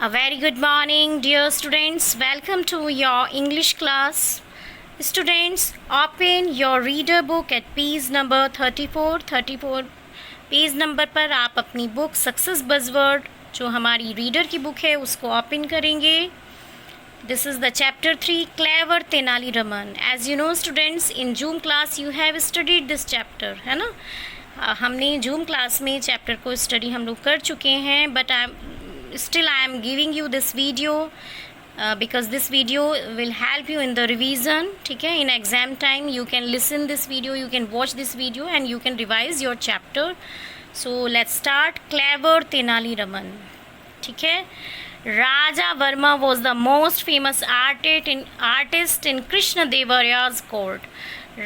A very good morning, dear students. Welcome to your English class. Students, open your reader book at page number 34 page number पर आप अपनी book success buzzword जो हमारी reader की book है उसको open करेंगे. This is the chapter 3 clever Tenali Raman. As you know students, in zoom class you have studied this chapter, है ना. हमने जूम क्लास में चैप्टर को स्टडी हम लोग कर चुके हैं, but I am giving you this video because this video will help you in the revision. ठीक है, in exam time you can listen this video, you can watch this video and you can revise your chapter. So let's start. Clever Tenali Raman. ठीक है. Raja Varma was the most famous artist in Krishna Devaraya's court.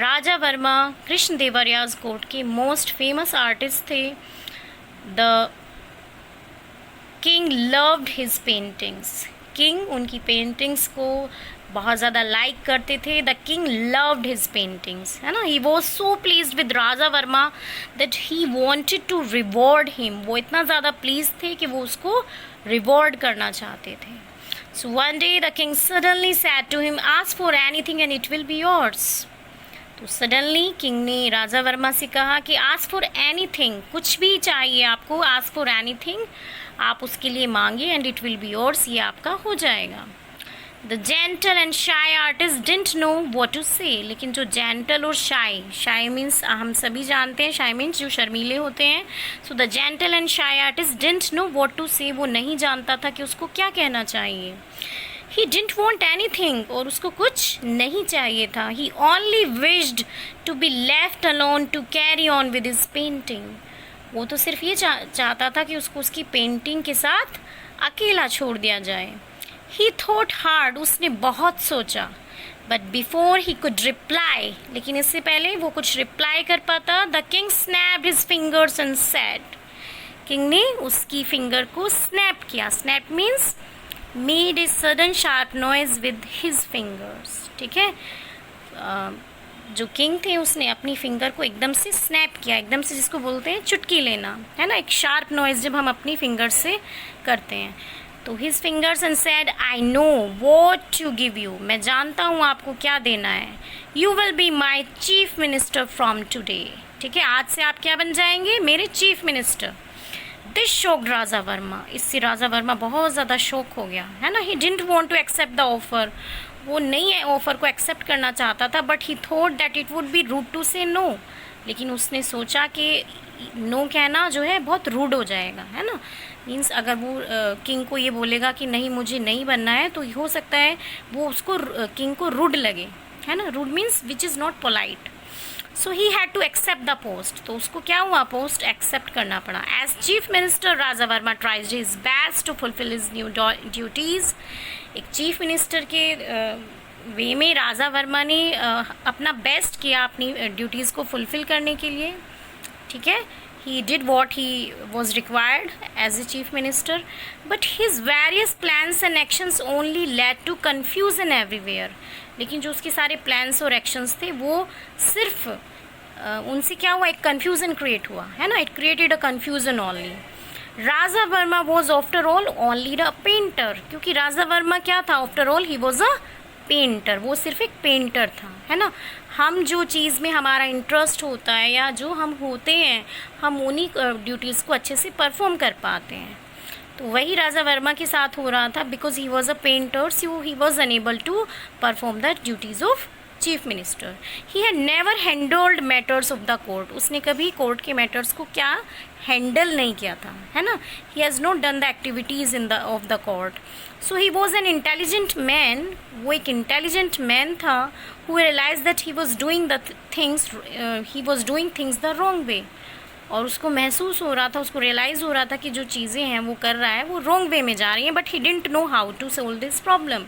Raja Varma Krishna Devaraya's court के most famous artist थे. The king loved his paintings. King उनकी paintings को बहुत ज़्यादा like करते थे. The king loved his paintings, है ना. He was so pleased with Raja Varma that he wanted to reward him. वो इतना ज़्यादा प्लीज थे कि वो उसको रिवॉर्ड करना चाहते थे. So one day the king suddenly said to him, ask for anything and it will be yours. तो सडनली किंग ने राजा वर्मा से कहा कि आस्क फॉर एनीथिंग, कुछ भी चाहिए आपको, आस्क फॉर एनीथिंग, आप उसके लिए मांगे and it will be yours, ये आपका हो जाएगा. The gentle and shy artist didn't know what to say. लेकिन जो जेंटल और शाई मीन्स हम सभी जानते हैं, शाई मीन्स जो शर्मीले होते हैं. So the gentle and shy artist didn't know what to say. वो नहीं जानता था कि उसको क्या कहना चाहिए. ही डिडंट वॉन्ट एनीथिंग, और उसको कुछ नहीं चाहिए था. He only wished to be left alone to carry on with his painting. वो तो सिर्फ ये चाहता था कि उसको उसकी पेंटिंग के साथ अकेला छोड़ दिया जाए. ही थॉट हार्ड, उसने बहुत सोचा. But before he could reply, लेकिन इससे पहले वो कुछ रिप्लाई कर पाता, the king snapped his fingers and said. King ने उसकी फिंगर को स्नैप किया. Snap means made a sudden sharp noise with his fingers. ठीक है, जो किंग थे उसने अपनी फिंगर को एकदम से स्नैप किया, एकदम से, जिसको बोलते हैं चुटकी लेना, है ना. एक शार्प नॉइज जब हम अपनी फिंगर से करते हैं. तो his fingers and said, I know what to give you, मैं जानता हूँ आपको क्या देना है. You will be my chief minister from today. ठीक है, आज से आप क्या बन जाएंगे, मेरे chief minister. This shocked Raja Varma. इससे राजा वर्मा बहुत ज़्यादा शॉक हो गया, है ना. He didn't want to accept the offer. वो नहीं ऑफ़र को एक्सेप्ट करना चाहता था, but he thought that it would be rude to say no. लेकिन उसने सोचा कि नो कहना जो है बहुत रूड हो जाएगा, है ना. मीन्स अगर वो किंग को ये बोलेगा कि नहीं मुझे नहीं बनना है, तो हो सकता है वो उसको किंग को रूड लगे, है ना. Rude means which is not polite. So he had to accept the post. तो उसको क्या हुआ, पोस्ट एक्सेप्ट करना पड़ा. As chief minister Raja Varma tries his best to fulfil his new duties. एक चीफ मिनिस्टर के वे में राजा वर्मा ने अपना बेस्ट किया अपनी ड्यूटीज़ को फुलफिल करने के लिए. ठीक है, he did what he was required as a chief minister, but his various plans and actions only led to confusion everywhere. लेकिन जो उसके सारे प्लान्स और एक्शंस थे वो सिर्फ उनसे क्या हुआ, एक कन्फ्यूज़न क्रिएट हुआ, है ना. It created a confusion only. Raja Varma was after all only a painter. क्योंकि राजा वर्मा क्या था, after all he was a painter. वो सिर्फ एक पेंटर था, है ना. हम जो चीज़ में हमारा इंटरेस्ट होता है या जो हम होते हैं, हम उन्हीं ड्यूटीज़ को अच्छे से परफॉर्म कर पाते हैं. तो वही राजा वर्मा के साथ हो रहा था. Because he was a painter, so he was unable to perform the duties of chief minister. He had never handled matters of the court. उसने कभी कोर्ट के मैटर्स को क्या हैंडल नहीं किया था, है ना. He has not done the activities in the of the court. So he was an intelligent man. वो एक इंटेलिजेंट मैन था who realise that he was doing things the wrong way. और उसको महसूस हो रहा था, उसको रियलाइज़ हो रहा था कि जो चीज़ें हैं वो कर रहा है वो रॉन्ग वे में जा रही हैं. But he didn't know how to solve this problem.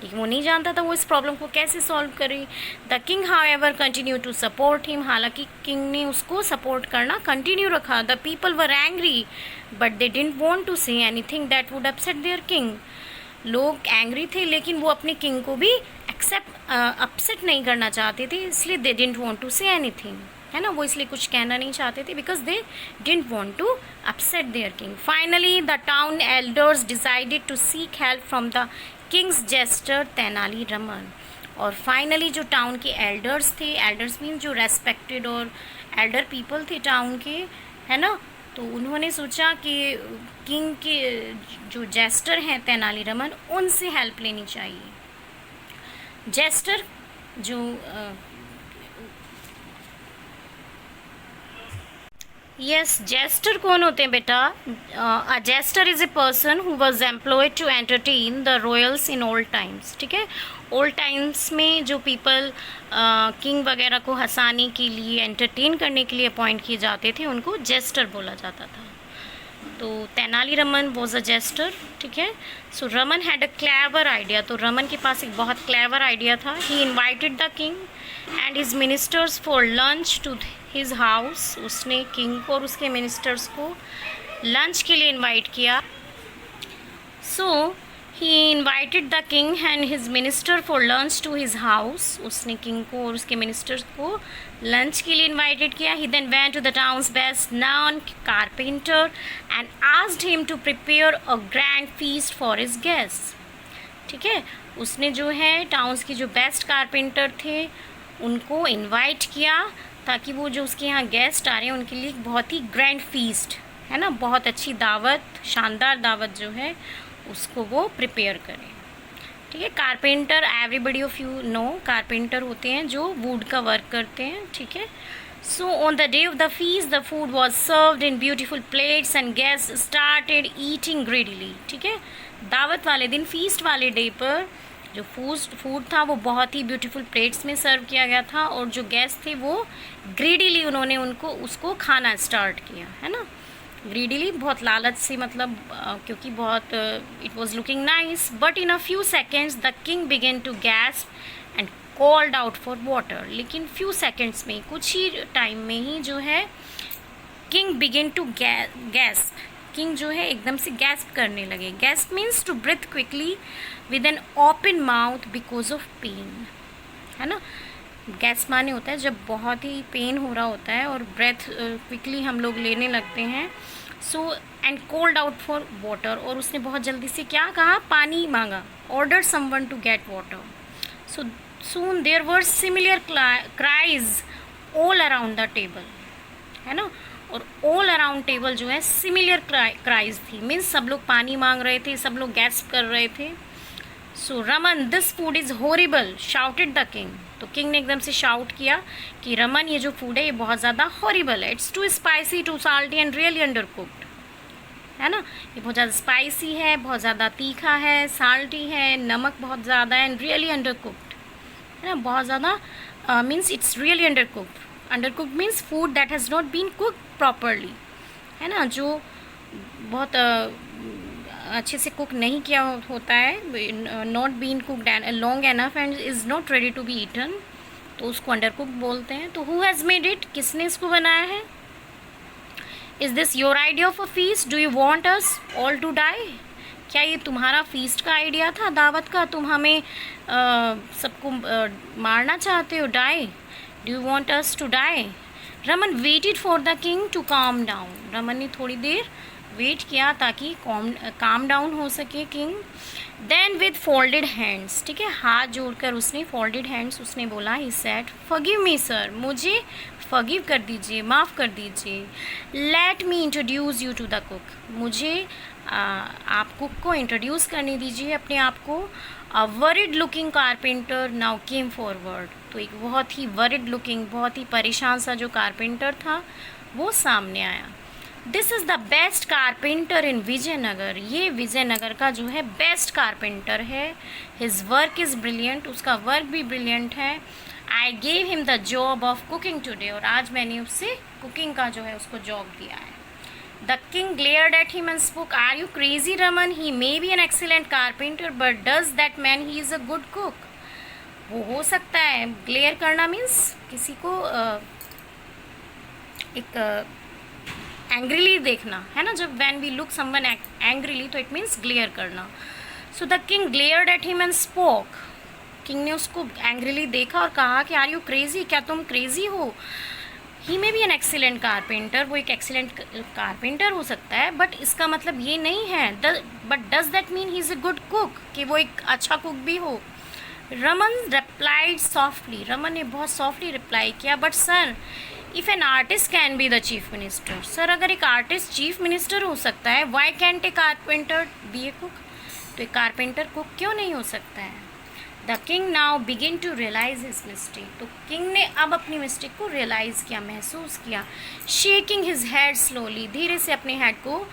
लेकिन वो नहीं जानता था वो इस प्रॉब्लम को कैसे सॉल्व करे. The king however continue to support him. हालांकि किंग ने उसको सपोर्ट करना कंटिन्यू रखा. The people were angry but they didn't want to say anything that would upset their king. लोग एंग्री थे लेकिन वो अपने किंग को भी अपसेट नहीं करना चाहते थे, इसलिए they didn't want to say anything. है ना, वो इसलिए कुछ कहना नहीं चाहते थे, because they didn't want to upset their king. Finally the town elders decided to seek help from the king's jester Tenali Raman. और फाइनली जो टाउन के एल्डर्स थे, एल्डर्स मीन जो रेस्पेक्टेड और एल्डर पीपल थे टाउन के, है ना, तो उन्होंने सोचा कि किंग के जो जेस्टर हैं तेनाली रमन, उनसे हेल्प लेनी चाहिए. जेस्टर जो यस, जेस्टर कौन होते हैं बेटा? A jester is a person who was employed to entertain the royals in old times. ठीक है, ओल्ड टाइम्स में जो पीपल किंग वगैरह को हंसाने के लिए, एंटरटेन करने के लिए अपॉइंट किए जाते थे, उनको जेस्टर बोला जाता था. तो Tenali Raman was a jester. ठीक है, so Raman had a clever idea. तो रमन के पास एक बहुत क्लेवर आइडिया था. He invited the king and his ministers for lunch to his house. उसने किंग को और उसके मिनिस्टर्स को लंच के लिए इन्वाइट किया. So he invited the king and his minister for lunch to his house. उसने किंग को और उसके मिनिस्टर्स को लंच के लिए इन्वाइटेड किया. He then went to the town's best known carpenter and asked him to prepare a grand feast for his guest. ठीक है, उसने जो है टाउन्स के जो बेस्ट कारपेंटर थे उनको इन्वाइट किया, ताकि वो जो उसके यहाँ गेस्ट आ रहे हैं उनके लिए बहुत ही ग्रैंड फीस्ट, है ना, बहुत अच्छी दावत, शानदार दावत जो है उसको वो प्रिपेयर करें. ठीक है, carpenter, everybody of you know carpenter होते हैं जो वुड का वर्क करते हैं. ठीक है, so on the day of the feast the food was served in beautiful plates and guest started eating greedily. ठीक है, दावत वाले दिन, फीस्ट वाले डे पर जो फूड था वो बहुत ही ब्यूटीफुल प्लेट्स में सर्व किया गया था, और जो गेस्ट थे वो ग्रीडीली उन्होंने उसको खाना स्टार्ट किया, है ना. ग्रीडीली, बहुत लालच से, मतलब क्योंकि बहुत it was looking nice. But in a few seconds the king began to gasp and called out for water. लेकिन फ्यू सेकेंड्स में, कुछ ही टाइम में ही जो है king began to gasp. King जो है एकदम से गैस्प करने लगे. Gasp means to breathe quickly with an open mouth because of pain, है ना. गैस्प माने होता है जब बहुत ही पेन हो रहा होता है और ब्रेथ क्विकली हम लोग लेने लगते हैं. So and called out for water, और उसने बहुत जल्दी से क्या कहा? पानी मांगा. Order someone to get water. So soon there were similar cries all around the table, है ना. और ऑल अराउंड टेबल जो है सिमिलर क्राइज थी, मीन्स सब लोग पानी मांग रहे थे, सब लोग गैस्प कर रहे थे. So Raman, this food is horrible, shouted the king. तो किंग ने एकदम से शाउट किया कि रमन, ये जो फूड है ये बहुत ज़्यादा हॉरिबल है. It's too spicy, too salty and really under cooked, है ना. ये बहुत ज़्यादा स्पाइसी है, बहुत ज़्यादा तीखा है, साल्टी है, नमक बहुत ज़्यादा है, एंड रियली अंडर कुक्ड, है ना. बहुत ज़्यादा means it's really under cooked. Under cooked means food that has not been cooked properly, है ना, जो बहुत अच्छे से कुक नहीं किया होता है, not been cooked long enough and is not ready to be eaten, तो उसको अंडर कुक बोलते हैं. तो हु हैज़ मेड इट, किसने इसको बनाया है? Is this your idea of a feast? Do you want us all to die? क्या ये तुम्हारा फीस्ट का आइडिया था, दावत का? तुम हमें सबको मारना चाहते हो, die? Do you want us to die? Raman waited for the king to calm down. Raman ने थोड़ी देर वेट किया ताकि काम डाउन हो सके king. Then with folded hands, ठीक है, हाथ जोड़कर उसने, फोल्डेड हैंड्स, उसने बोला, he said, forgive me sir, मुझे फॉरगिव कर दीजिए, माफ़ कर दीजिए. Let me introduce you to the cook, मुझे आप कुक को इंट्रोड्यूस करने दीजिए अपने आप को. A worried looking carpenter now came forward. तो एक बहुत ही वरिड लुकिंग, बहुत ही परेशान सा जो कारपेंटर था वो सामने आया. This is the best carpenter in Vijayanagar. ये विजयनगर का जो है बेस्ट कारपेंटर है. हिज वर्क इज़ ब्रिलियंट, उसका वर्क भी ब्रिलियंट है. I gave him the job of cooking today, और आज मैंने उससे कुकिंग का जो है उसको जॉब दिया है. The king glared at him and spoke, are you crazy Raman? He may be an excellent carpenter but does that man he is a good cook? वो हो सकता है, ग्लेयर करना मीन्स किसी को एक एंग्रीली देखना, है ना. जब when we look someone angrily तो इट मीन्स ग्लेयर करना. So the king glared at him and spoke. King ने उसको एंग्रीली देखा और कहा कि आर यू क्रेजी, क्या तुम क्रेजी हो? He may be an excellent carpenter, वो एक एक्सीलेंट कारपेंटर हो सकता है, बट इसका मतलब ये नहीं है but does that mean he is a good cook, कि वो एक अच्छा कुक भी हो। रमन रिप्लाइड सॉफ्टली, रमन ने बहुत सॉफ्टली रिप्लाई किया, but sir if an artist can be the chief minister, sir अगर एक आर्टिस्ट चीफ मिनिस्टर हो सकता है, why can't a carpenter be a cook, तो एक कारपेंटर कुक क्यों नहीं हो सकता है। The king now begin to realise his mistake, तो किंग ने अब अपनी मिस्टेक को रियलाइज़ किया, महसूस किया। शेकिंग हिज हेड स्लोली, धीरे से अपने हेड को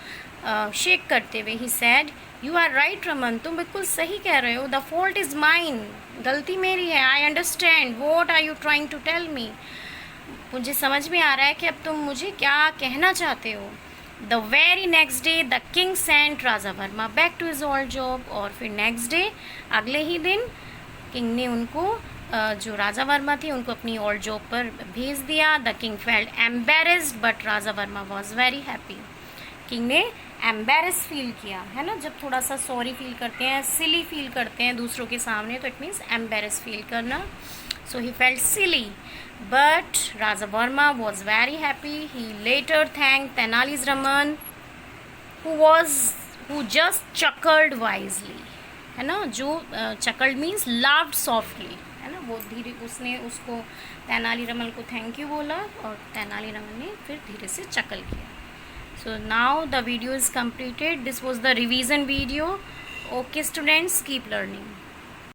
शेक करते हुए, he said you are right Raman, तुम बिल्कुल सही कह रहे हो, द फॉल्ट इज़ माइन, गलती मेरी है, I understand what are you trying to tell me, मुझे समझ में आ रहा है कि अब तुम मुझे क्या कहना चाहते हो। The very next day the king sent Raja Varma back to his old job, और फिर नेक्स्ट डे अगले ही दिन किंग ने उनको जो राजा वर्मा थे उनको अपनी ओल्ड जॉब पर भेज दिया। The king felt embarrassed but Raja Varma was very happy, king ने एम्बेरस फील किया, है ना, जब थोड़ा सा सॉरी फील करते हैं, सिली फील करते हैं दूसरों के सामने, तो इट मीन्स एम्बेरस फील करना। So he felt silly but Raja Varma was very happy. He later thank Tenali's Raman who just chuckled wisely, है ना, जो चकल्ड मीन्स लाफ्ड सॉफ्टली, है ना, वो धीरे उसने उसको तेनालीरामन को थैंक यू बोला और तेनालीरामन ने फिर धीरे से चकल किया। So now the video is completed. This was the revision video. Okay students, keep learning.